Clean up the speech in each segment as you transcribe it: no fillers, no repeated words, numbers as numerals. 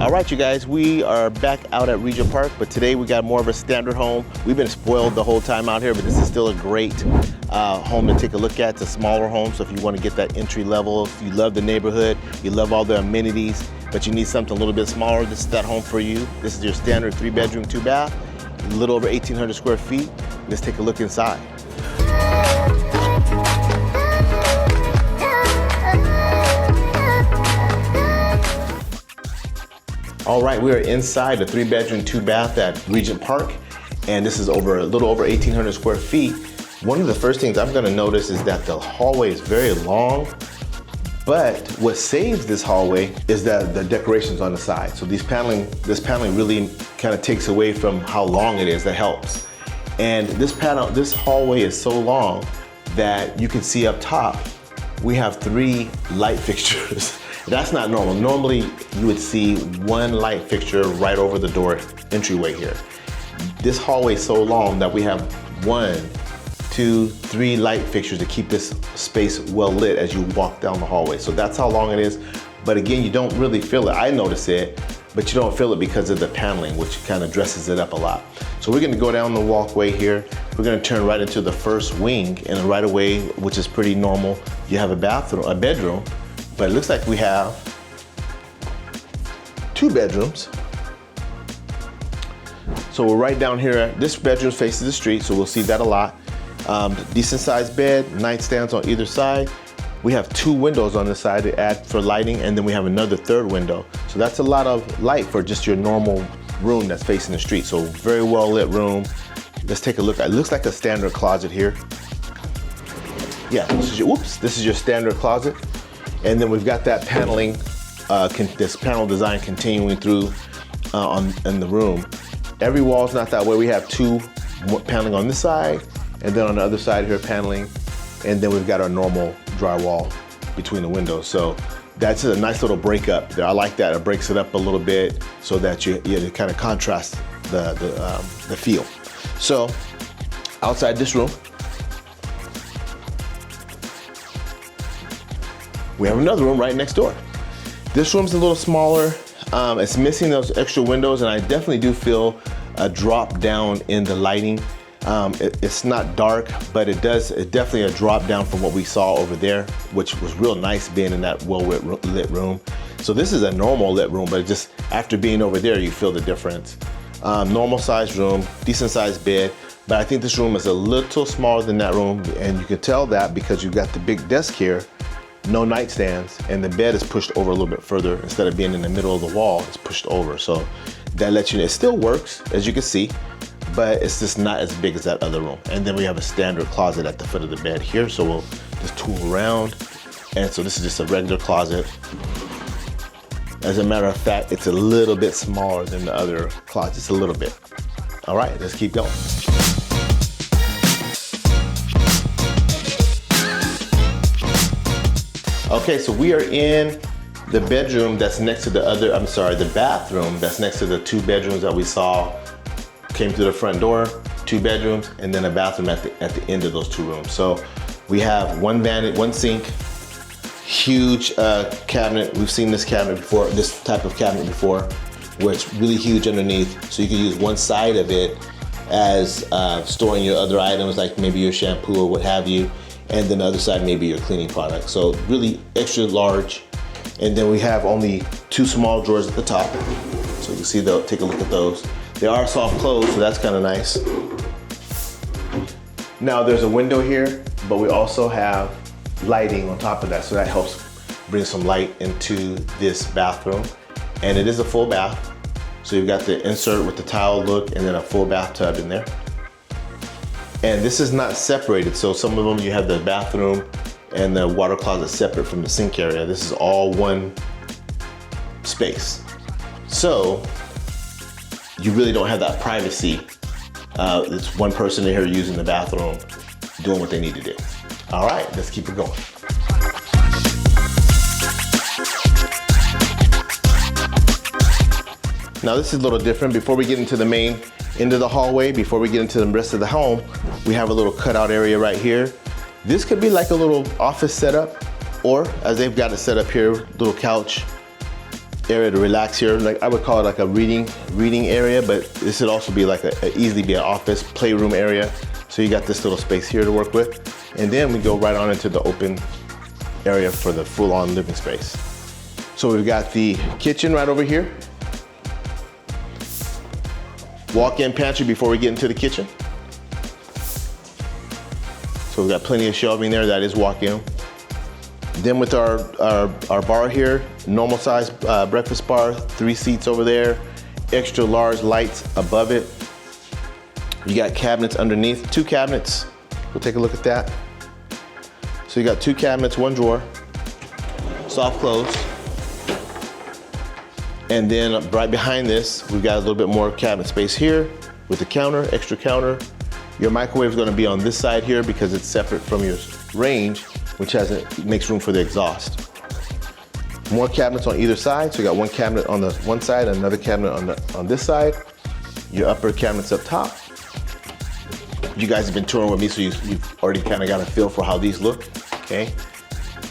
All right, you guys, we are back out at Regent Park, but today we got more of a standard home. We've been spoiled the whole time out here, but this is still a great home to take a look at. It's a smaller home, so if you want to get that entry level, if you love the neighborhood, you love all the amenities, but you need something a little bit smaller, this is that home for you. This is your standard 3-bedroom, 2-bath, a little over 1,800 square feet. Let's take a look inside. All right, we are inside the 3-bedroom, 2-bath at Regent Park, and this is a little over 1,800 square feet. One of the first things I'm gonna notice is that the hallway is very long, but what saves this hallway is that the decorations on the side. So this paneling really kind of takes away from how long it is, that helps. And this hallway is so long that you can see up top, we have 3 light fixtures. That's not normal. Normally, you would see 1 light fixture right over the door entryway here. This hallway is so long that we have 1, 2, 3 light fixtures to keep this space well lit as you walk down the hallway. So that's how long it is. But again, you don't really feel it. I notice it, but you don't feel it because of the paneling, which kind of dresses it up a lot. So we're gonna go down the walkway here. We're gonna turn right into the first wing, and right away, which is pretty normal, you have a bedroom. But it looks like we have 2 bedrooms. So we're right down here. This bedroom faces the street, so we'll see that a lot. Decent sized bed, nightstands on either side. We have 2 windows on this side to add for lighting, and then we have another 3rd window. So that's a lot of light for just your normal room that's facing the street. So very well lit room. Let's take a look. It looks like a standard closet here. Yeah, this is your standard closet. And then we've got that paneling, this panel design continuing through in the room. Every wall's not that way. We have 2 paneling on this side, and then on the other side here, paneling. And then we've got our normal drywall between the windows. So that's a nice little breakup there. I like that. It breaks it up a little bit so that you kind of contrast the feel. So outside this room, we have another room right next door. This room's a little smaller. It's missing those extra windows, and I definitely do feel a drop down in the lighting. It's not dark, but it's definitely a drop down from what we saw over there, which was real nice being in that well-lit room. So this is a normal lit room, but just after being over there, you feel the difference. Normal sized room, decent sized bed, but I think this room is a little smaller than that room, and you can tell that because you've got the big desk here, no nightstands, and the bed is pushed over a little bit further. Instead of being in the middle of the wall, it's pushed over. So that lets you know it still works, as you can see, but it's just not as big as that other room. And then we have a standard closet at the foot of the bed here. So we'll just tool around. And so this is just a regular closet. As a matter of fact, it's a little bit smaller than the other closets, a little bit. All right, let's keep going. Okay, so we are in the bedroom that's next to the bathroom that's next to the 2 bedrooms that we saw came through the front door, 2 bedrooms, and then a bathroom at the end of those 2 rooms. So we have 1 sink, huge cabinet. We've seen this cabinet before, this type of cabinet before, where it's really huge underneath. So you can use one side of it as storing your other items, like maybe your shampoo or what have you. And then the other side, maybe your cleaning products. So really extra large. And then we have only 2 small drawers at the top. So you can see, take a look at those. They are soft closed, so that's kind of nice. Now there's a window here, but we also have lighting on top of that. So that helps bring some light into this bathroom. And it is a full bath. So you've got the insert with the tile look and then a full bathtub in there. And this is not separated. So some of them you have the bathroom and the water closet separate from the sink area. This is all one space. So you really don't have that privacy. It's one person in here using the bathroom, doing what they need to do. All right, let's keep it going. Now this is a little different. Before we get into the main end of the hallway, before we get into the rest of the home, we have a little cutout area right here. This could be like a little office setup, or as they've got it set up here, little couch area to relax here. Like I would call it like a reading area, but this would also be like easily be an office playroom area. So you got this little space here to work with. And then we go right on into the open area for the full-on living space. So we've got the kitchen right over here. Walk-in pantry before we get into the kitchen. So we've got plenty of shelving there, that is walk-in. Then with our bar here, normal size breakfast bar, 3 seats over there, extra large lights above it. You got cabinets underneath, 2 cabinets. We'll take a look at that. So you got 2 cabinets, 1 drawer, soft close. And then right behind this, we've got a little bit more cabinet space here with the counter, extra counter. Your microwave is gonna be on this side here because it's separate from your range, which makes room for the exhaust. More cabinets on either side. So you got 1 cabinet on the one side, another cabinet on this side. Your upper cabinets up top. You guys have been touring with me, so you've already kind of got a feel for how these look, okay?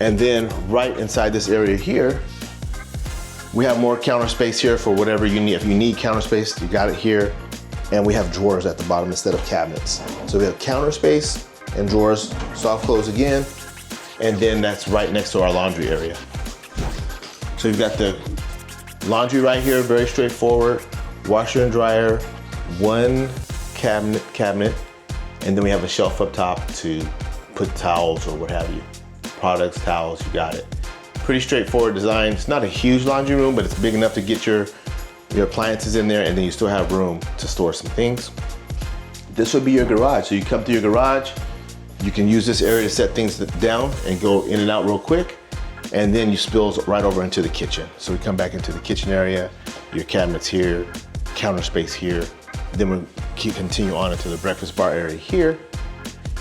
And then right inside this area here, we have more counter space here for whatever you need. If you need counter space, you got it here. And we have drawers at the bottom instead of cabinets. So we have counter space and drawers, soft close again. And then that's right next to our laundry area. So you've got the laundry right here, very straightforward. Washer and dryer, 1 cabinet. And then we have a shelf up top to put towels or what have you. Products, towels, you got it. Pretty straightforward design. It's not a huge laundry room, but it's big enough to get your appliances in there, and then you still have room to store some things. This would be your garage. So you come to your garage, you can use this area to set things down and go in and out real quick, and then you spill right over into the kitchen. So we come back into the kitchen area, your cabinets here, counter space here, then we continue on into the breakfast bar area here,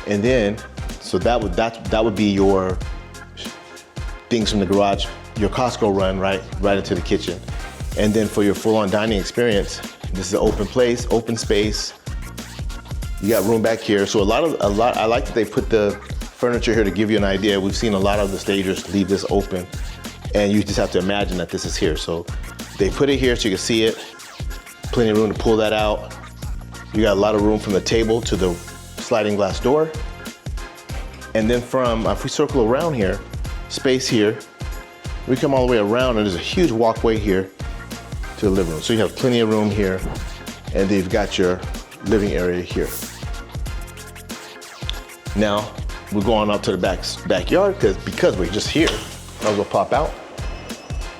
and then, so that would be your things from the garage, your Costco run right into the kitchen. And then for your full-on dining experience, this is an open place, open space. You got room back here. So I like that they put the furniture here to give you an idea. We've seen a lot of the stagers leave this open, and you just have to imagine that this is here. So they put it here so you can see it. Plenty of room to pull that out. You got a lot of room from the table to the sliding glass door. And then if we circle around here, space here, we come all the way around and there's a huge walkway here to the living room. So you have plenty of room here, and then you've got your living area here. Now, we're going up to the backyard because we're just here. I'll go pop out.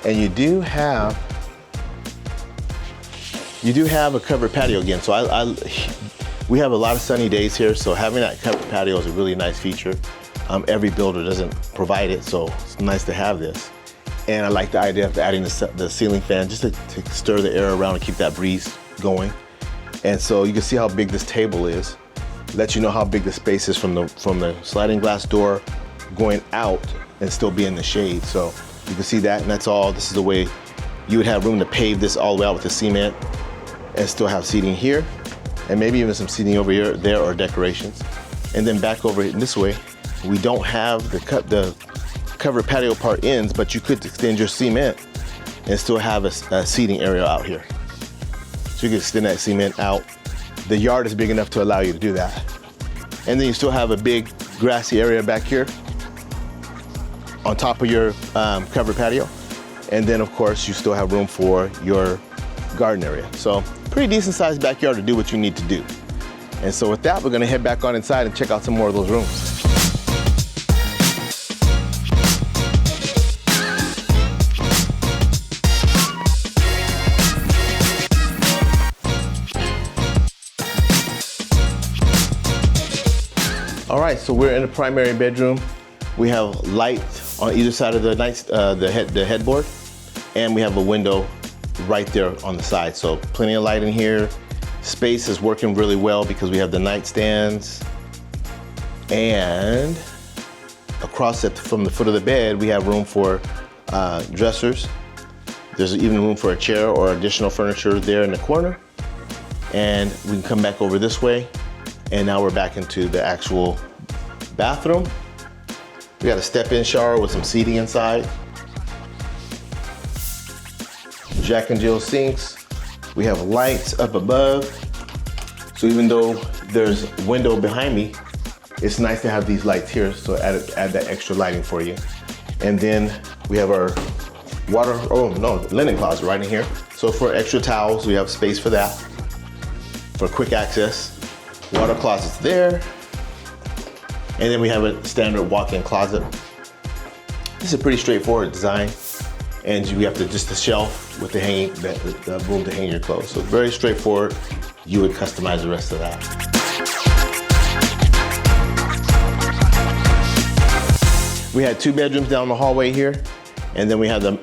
And you do have a covered patio again. So we have a lot of sunny days here, so having that covered patio is a really nice feature. Every builder doesn't provide it, so it's nice to have this. And I like the idea of adding the ceiling fan just to stir the air around and keep that breeze going. And so you can see how big this table is. Let you know how big the space is from the sliding glass door going out and still be in the shade. So you can see that, and that's all. This is the way you would have room to pave this all the way out with the cement and still have seating here, and maybe even some seating over here, there, or decorations. And then back over this way, we don't have the covered patio part ends, but you could extend your cement and still have a seating area out here. So you can extend that cement out. The yard is big enough to allow you to do that. And then you still have a big grassy area back here on top of your covered patio. And then of course, you still have room for your garden area. So pretty decent sized backyard to do what you need to do. And so with that, we're gonna head back on inside and check out some more of those rooms. All right, so we're in the primary bedroom. We have light on either side of the headboard, and we have a window right there on the side. So plenty of light in here. Space is working really well because we have the nightstands, and across it from the foot of the bed, we have room for dressers. There's even room for a chair or additional furniture there in the corner. And we can come back over this way. And now we're back into the actual bathroom. We got a step-in shower with some seating inside. Jack and Jill sinks. We have lights up above. So even though there's a window behind me, it's nice to have these lights here, so add that extra lighting for you. And then we have our linen closet right in here. So for extra towels, we have space for that. For quick access, water closet's there. And then we have a standard walk-in closet. This is a pretty straightforward design. And you have just the shelf with the room to hang your clothes. So very straightforward. You would customize the rest of that. We had 2 bedrooms down the hallway here, and then we have the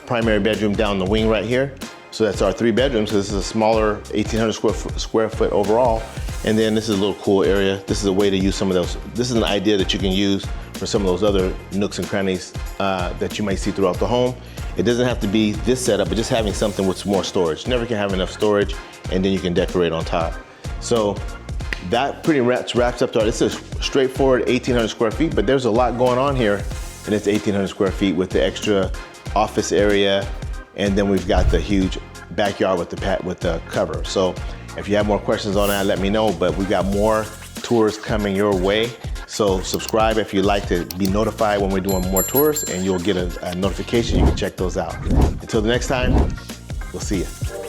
primary bedroom down the wing right here. So that's our 3 bedrooms. So this is a smaller 1,800 square foot overall. And then this is a little cool area. This is a way to use some of those. This is an idea that you can use for some of those other nooks and crannies that you might see throughout the home. It doesn't have to be this setup, but just having something with more storage. You never can have enough storage, and then you can decorate on top. So that pretty much wraps up to this is straightforward 1,800 square feet, but there's a lot going on here in this 1,800 square feet with the extra office area, and then we've got the huge backyard with the cover. So if you have more questions on that, let me know, but we've got more tours coming your way. So subscribe if you'd like to be notified when we're doing more tours, and you'll get a notification. You can check those out. Until the next time, we'll see you.